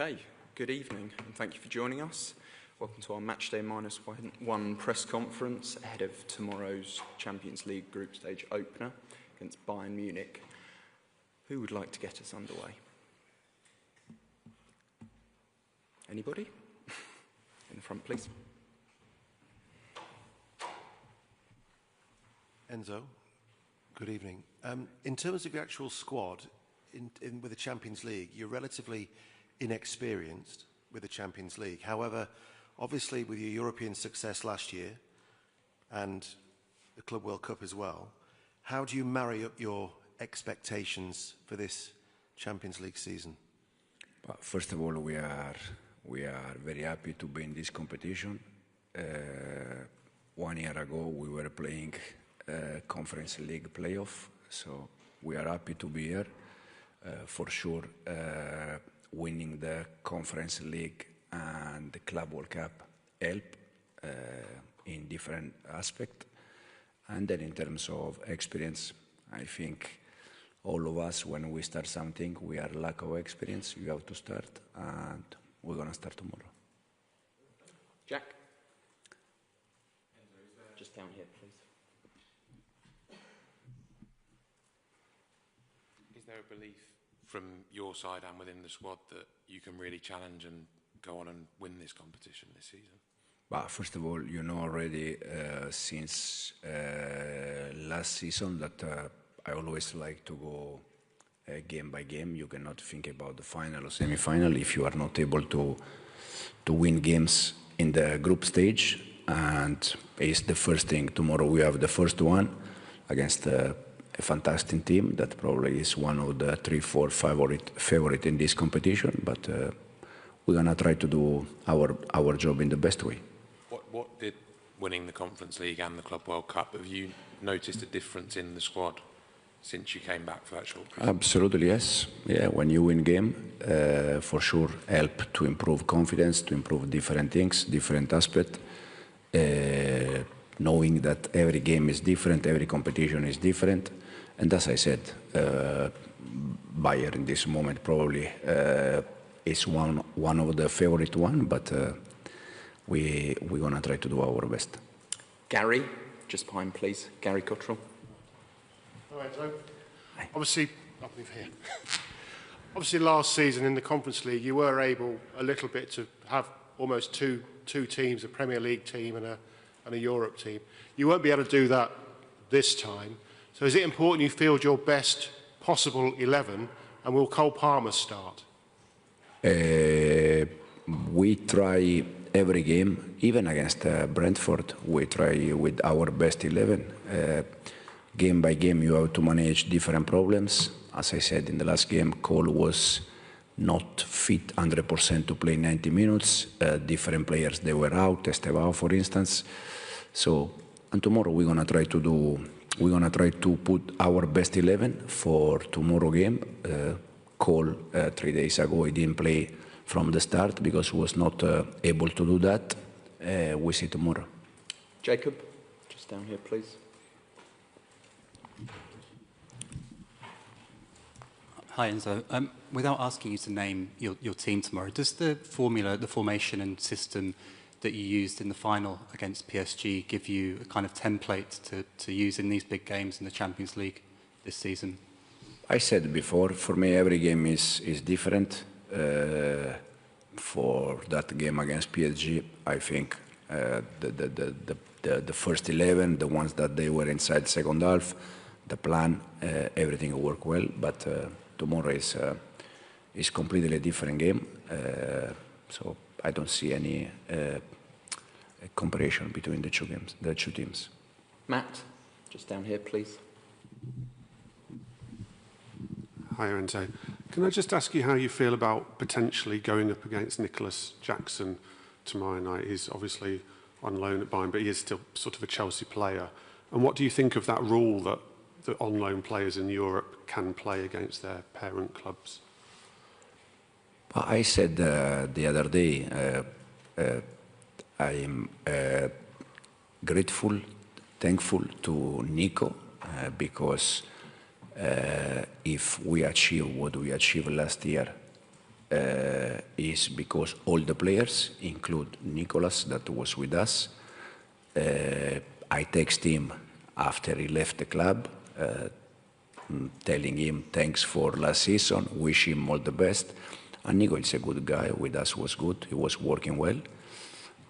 Okay, good evening and thank you for joining us. Welcome to our Matchday -1 press conference ahead of tomorrow's Champions League group stage opener against Bayern Munich. Who would like to get us underway? Anybody? In the front, please. Enzo, good evening. In terms of your actual squad with the Champions League, you're relatively inexperienced with the Champions League. However, obviously with your European success last year and the Club World Cup as well, how do you marry up your expectations for this Champions League season? Well, first of all, we are very happy to be in this competition. 1 year ago, we were playing Conference League playoff, so we are happy to be here. For sure, winning the Conference League and the Club World Cup help in different aspects. And then in terms of experience, I think all of us, when we start something, we are lack of experience. You have to start, and we're going to start tomorrow. Jack? Just down here, please. Is there a belief from your side and within the squad that you can really challenge and go on and win this competition this season? But first of all, you know already since last season that I always like to go game by game. You cannot think about the final or semi-final if you are not able to win games in the group stage. And it's the first thing. Tomorrow we have the first one against a fantastic team that probably is one of the 3-4 favorite in this competition. But we're gonna try to do our job in the best way. What did winning the Conference League and the Club World Cup, have you noticed a difference in the squad since you came back for that short period? Absolutely, yes. Yeah, when you win game, for sure help to improve confidence, to improve different things, different aspects. Knowing that every game is different, every competition is different. And as I said, Bayern in this moment probably is one of the favorite one, but we're gonna try to do our best. Gary, just behind, please. Gary Cottrell. Hi, Enzo. Obviously, I'll move here. Obviously, last season in the Conference League, you were able a little bit to have almost two teams, a Premier League team and a Europe team. You won't be able to do that this time. So is it important you field your best possible 11, and will Cole Palmer start? We try every game, even against Brentford, we try with our best 11. Game by game, you have to manage different problems. As I said in the last game, Cole was not fit 100% to play 90 minutes. Different players, they were out, Estevao, for instance. So, and tomorrow we're gonna try to put our best 11 for tomorrow game. Cole, 3 days ago, he didn't play from the start because he was not able to do that. We see tomorrow. Jacob, just down here, please. Hi, Enzo. Without asking you to name your team tomorrow, does the formation and system that you used in the final against PSG give you a kind of template to use in these big games in the Champions League this season? I said before, for me every game is different. For that game against PSG, I think the first 11, the ones that they were inside second half, the plan, everything will work well. But tomorrow is completely a different game, so I don't see any comparison between the two teams. Matt, just down here, please. Hi, Enzo. Can I just ask you how you feel about potentially going up against Nicholas Jackson tomorrow night? He's obviously on loan at Bayern, but he is still sort of a Chelsea player. And what do you think of that rule that the on-loan players in Europe can play against their parent clubs? I said the other day, I am grateful, thankful to Nico because if we achieve what we achieved last year, is because all the players, include Nicolas that was with us, I text him after he left the club, telling him thanks for last season, wish him all the best. And Nico is a good guy, with us was good, he was working well.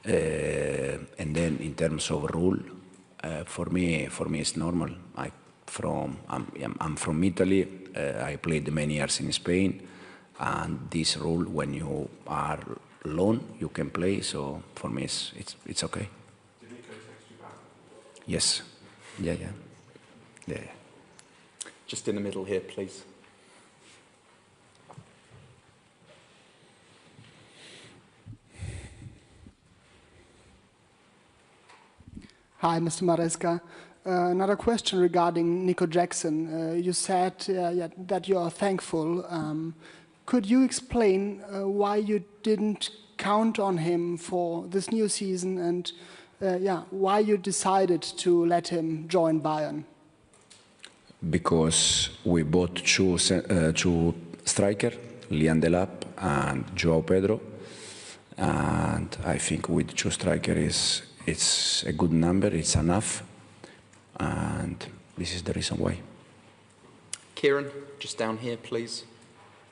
And then in terms of rule, for me it's normal. I'm from Italy, I played many years in Spain, and this rule, when you are alone, you can play, so for me it's okay. Did Nico text you back? Yes, yeah. Just in the middle here, please. Hi, Mr. Maresca. Another question regarding Nico Jackson. You said that you are thankful. Could you explain why you didn't count on him for this new season, and why you decided to let him join Bayern? Because we bought two strikers, Lian Delap and Joao Pedro, and I think with two strikers it's a good number, it's enough, and this is the reason why. Kieran, just down here, please.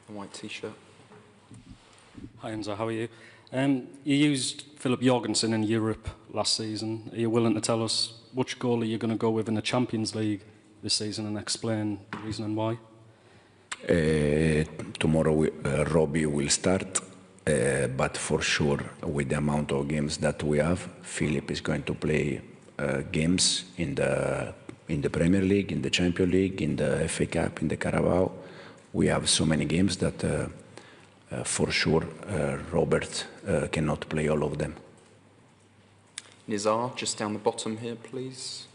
A white t-shirt. Hi Enzo, how are you? You used Philip Jorgensen in Europe last season. Are you willing to tell us which goal are you going to go with in the Champions League this season and explain the reason and why? Tomorrow Robbie will start, but for sure with the amount of games that we have, Philip is going to play games in the Premier League, in the Champions League, in the FA Cup, in the Carabao. We have so many games that for sure Robert cannot play all of them. Nizar, just down the bottom here, please.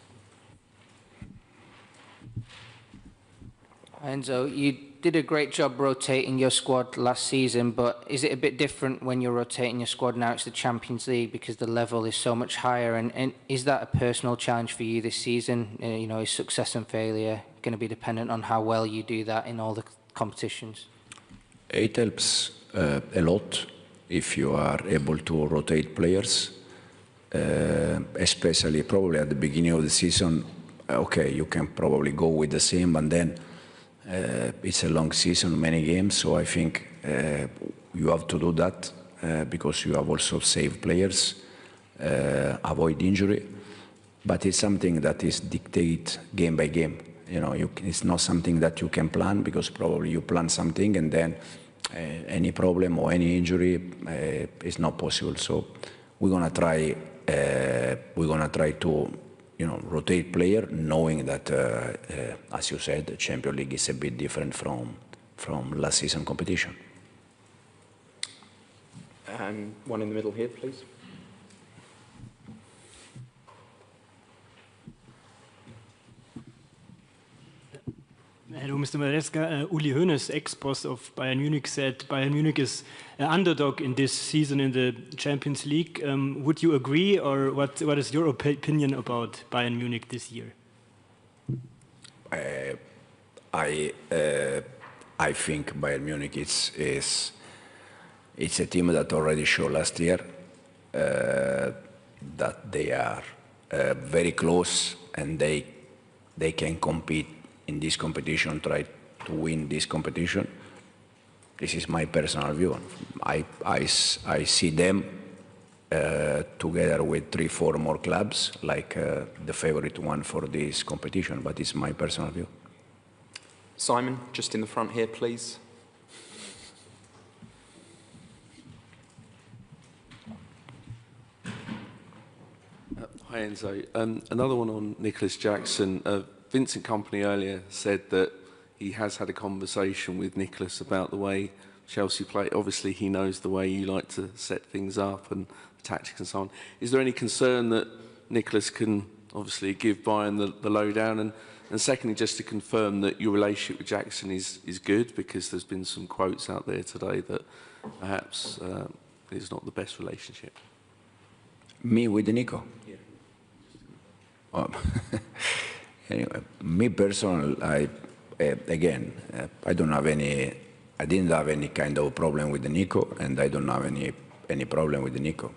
Enzo, you did a great job rotating your squad last season, but is it a bit different when you're rotating your squad now? It's the Champions League because the level is so much higher, and is that a personal challenge for you this season? Is success and failure going to be dependent on how well you do that in all the competitions? It helps a lot if you are able to rotate players, especially probably at the beginning of the season. Okay, you can probably go with the same, and then it's a long season, many games, so I think you have to do that because you have also saved players, avoid injury, but it's something that is dictated game by game. It's not something that you can plan, because probably you plan something and then any problem or any injury is not possible. So we're gonna try to rotate player, knowing that as you said, the Champions League is a bit different from last season competition. And one in the middle here, please. Hello, Mr. Maresca. Uli Hoeneß, ex-boss of Bayern Munich, said Bayern Munich is an underdog in this season in the Champions League. Would you agree, or what is your opinion about Bayern Munich this year? I think Bayern Munich it's a team that already showed last year that they are very close, and they can compete in this competition, try to win this competition. This is my personal view. I see them together with 3-4 more clubs, like the favorite one for this competition, but it's my personal view. Simon, just in the front here, please. Hi Enzo. Another one on Nicolas Jackson. Vincent Kompany earlier said that he has had a conversation with Nicolas about the way Chelsea play. Obviously, he knows the way you like to set things up and the tactics and so on. Is there any concern that Nicolas can obviously give Bayern the lowdown? And secondly, just to confirm that your relationship with Jackson is good, because there's been some quotes out there today that perhaps it's not the best relationship. Me with Nico? Yeah. Anyway, me personally, I don't have I didn't have any kind of problem with Nico, and I don't have any problem with Nico.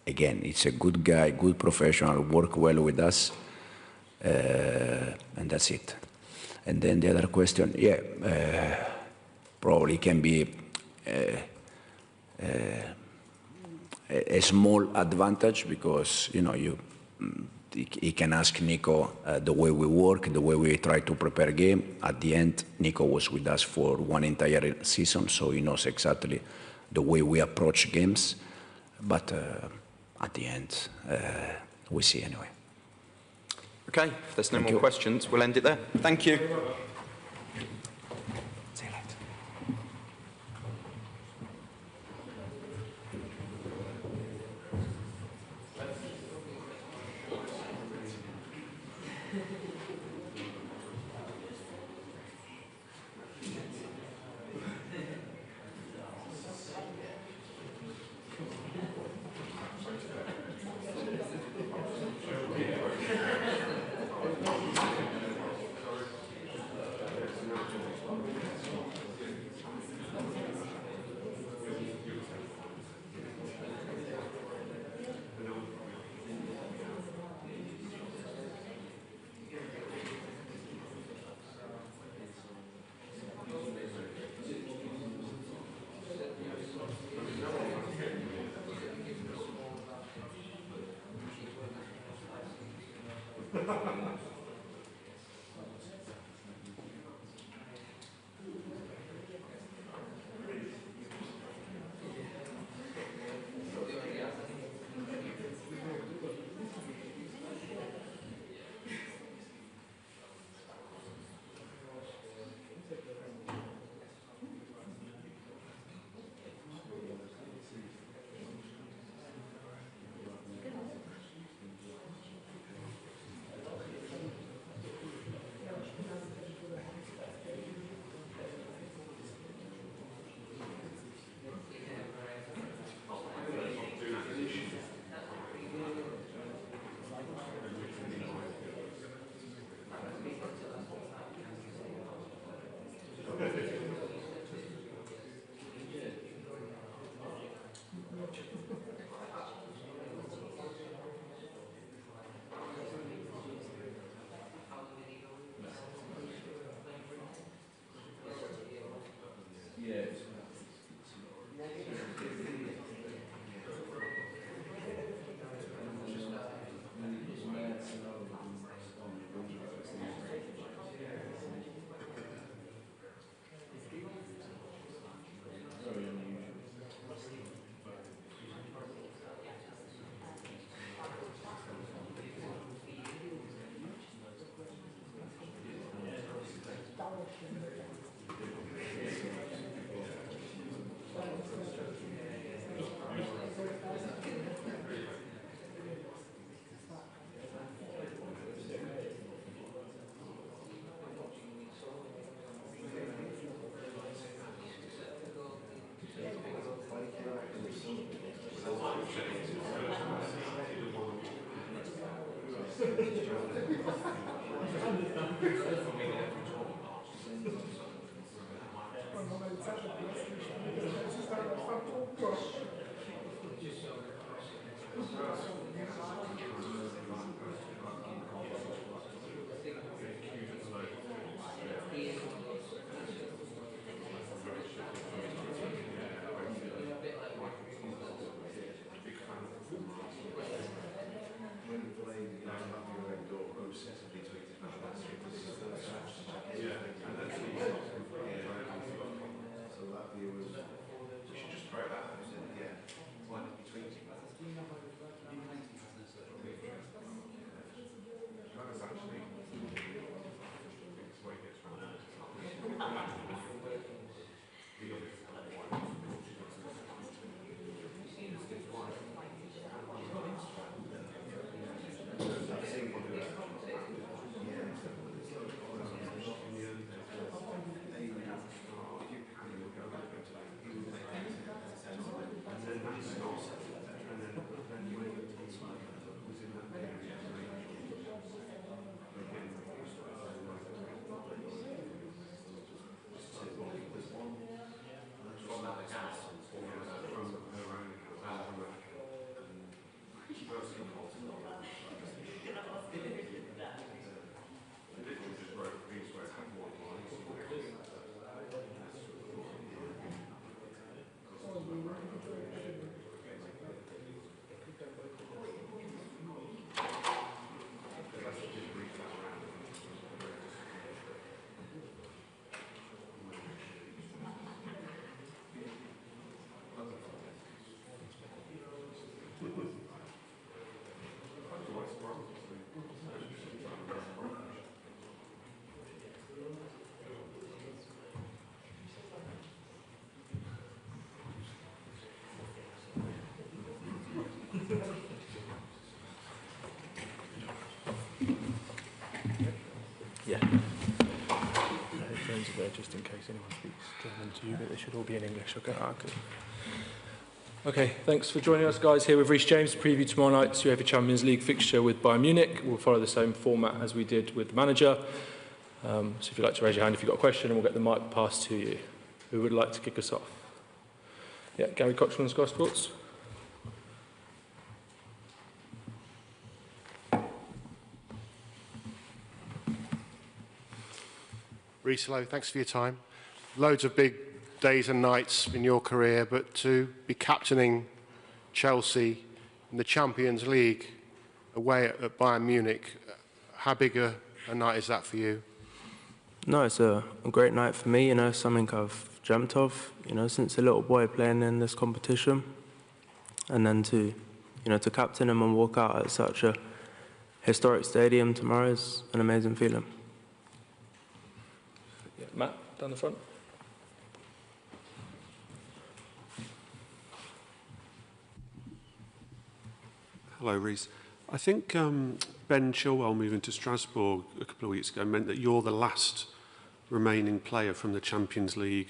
Again, it's a good guy, good professional, work well with us, and that's it. And then the other question, probably can be a small advantage because, you know, he can ask Nico the way we work, the way we try to prepare game. At the end, Nico was with us for one entire season, so he knows exactly the way we approach games. But at the end, we see anyway. Okay, if there's no more questions, we'll end it there. Thank you. See you later. We should just try that. Yeah. Why not be tweeting? Yeah. Headphones are there just in case anyone speaks German to you, but they should all be in English, okay? Okay. Okay, thanks for joining us, guys. Here with Reece James to preview tomorrow night's UEFA Champions League fixture with Bayern Munich. We'll follow the same format as we did with the manager. So if you'd like to raise your hand if you've got a question, and we'll get the mic passed to you. Who would like to kick us off? Yeah, Gary Cox from Sky Sports. Reece, hello, thanks for your time. Loads of big days and nights in your career, but to be captaining Chelsea in the Champions League away at Bayern Munich, how big a night is that for you? No, it's a great night for me, something I've dreamt of, since a little boy playing in this competition. And then to captain him and walk out at such a historic stadium tomorrow is an amazing feeling. Yeah, Matt, down the front. Hello, Reece. I think Ben Chilwell moving to Strasbourg a couple of weeks ago meant that you're the last remaining player from the Champions League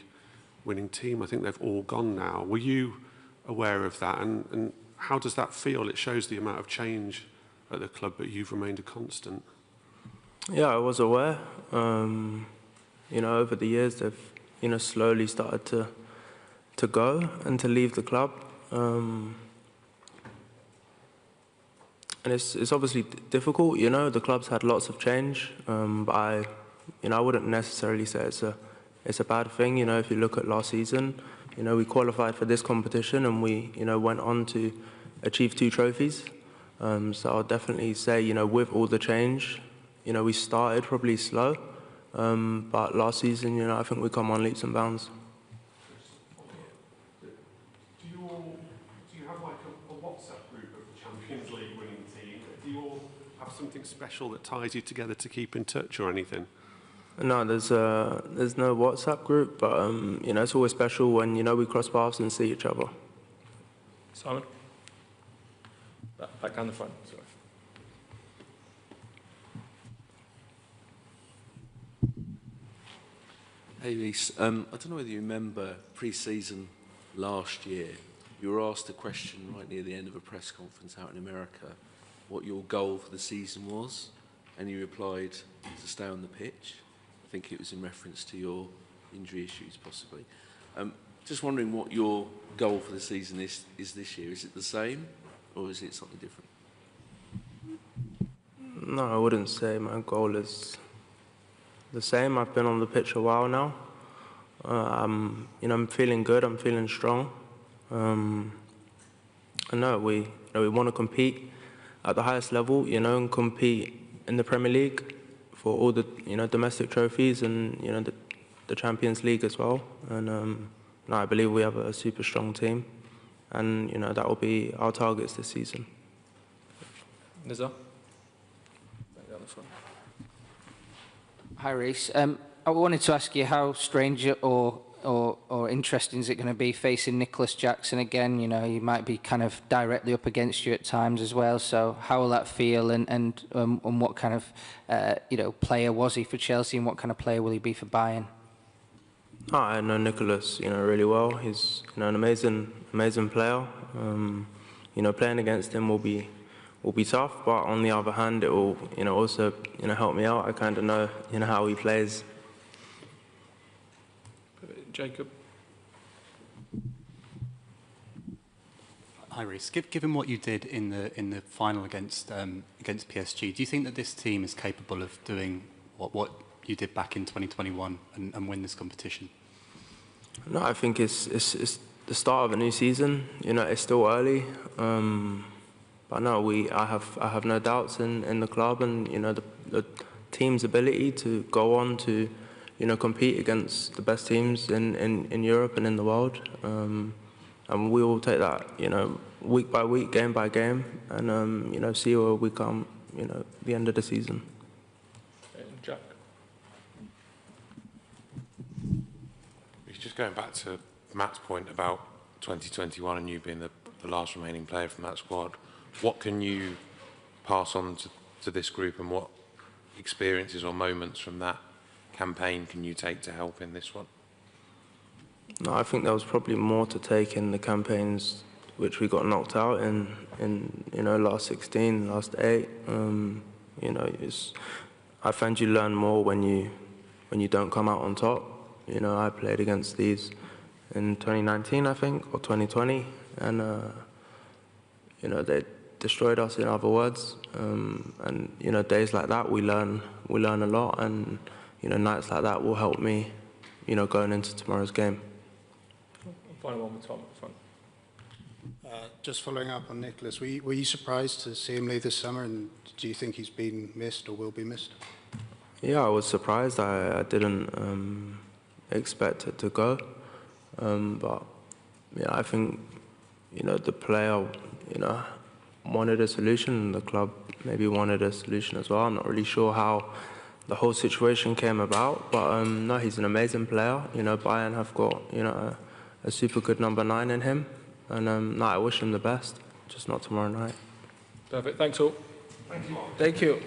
winning team. I think they've all gone now. Were you aware of that? And how does that feel? It shows the amount of change at the club, but you've remained a constant. Yeah, I was aware. Over the years, they've, slowly started to go and to leave the club. And it's obviously difficult, the club's had lots of change, but I wouldn't necessarily say it's a bad thing, if you look at last season, we qualified for this competition and we, went on to achieve 2 trophies. So I'll definitely say, with all the change, we started probably slow, but last season, I think we come on leaps and bounds. Do you have like a WhatsApp group of the Champions League winning team? Do you all have something special that ties you together to keep in touch or anything? No, there's no WhatsApp group, but it's always special when we cross paths and see each other. Simon? Back down the front, sorry. Hey, Reece. I don't know whether you remember pre-season last year, you were asked a question right near the end of a press conference out in America, what your goal for the season was, and you replied to stay on the pitch. I think it was in reference to your injury issues, possibly. Just wondering what your goal for the season is this year. Is it the same, or is it something different? No, I wouldn't say my goal is the same. I've been on the pitch a while now. I'm feeling good. I'm feeling strong. And no, we want to compete at the highest level, and compete in the Premier League for all the domestic trophies and the Champions League as well. And no, I believe we have a super strong team, and that will be our targets this season. Nizar? Back down the front. Hi, Reece. I wanted to ask you how strange or interesting is it going to be facing Nicholas Jackson again? He might be kind of directly up against you at times as well. So how will that feel, and what kind of player was he for Chelsea, and what kind of player will he be for Bayern? I know Nicholas, really well. He's an amazing player. Playing against him will be tough, but on the other hand, it will also help me out. I kind of know how he plays. Jacob. Hi, Reece. Given what you did in the final against PSG, do you think that this team is capable of doing what you did back in 2021 and win this competition? No, I think it's the start of a new season. You know, it's still early, but no, I have no doubts in the club and you know the team's ability to go on to compete against the best teams in Europe and in the world. And we will take that, week by week, game by game, and see where we come, the end of the season. Jack. Just going back to Matt's point about 2021 and you being the last remaining player from that squad, what can you pass on to this group and what experiences or moments from that campaign can you take to help in this one? No, I think there was probably more to take in the campaigns which we got knocked out in last 16, last 8. I find you learn more when you don't come out on top. I played against these in 2019, I think, or 2020, and they destroyed us, in other words. And days like that, we learn a lot, and nights like that will help me, going into tomorrow's game. Final one with Tom at the front. Just following up on Nicholas, were you surprised to see him leave this summer, and do you think he's been missed or will be missed? Yeah, I was surprised. I didn't expect it to go, but yeah, I think the player wanted a solution, and the club maybe wanted a solution as well. I'm not really sure how the whole situation came about, but no, he's an amazing player. Bayern have got a super good number 9 in him, and no, I wish him the best, just not tomorrow night. Perfect. Thanks all. Thank you.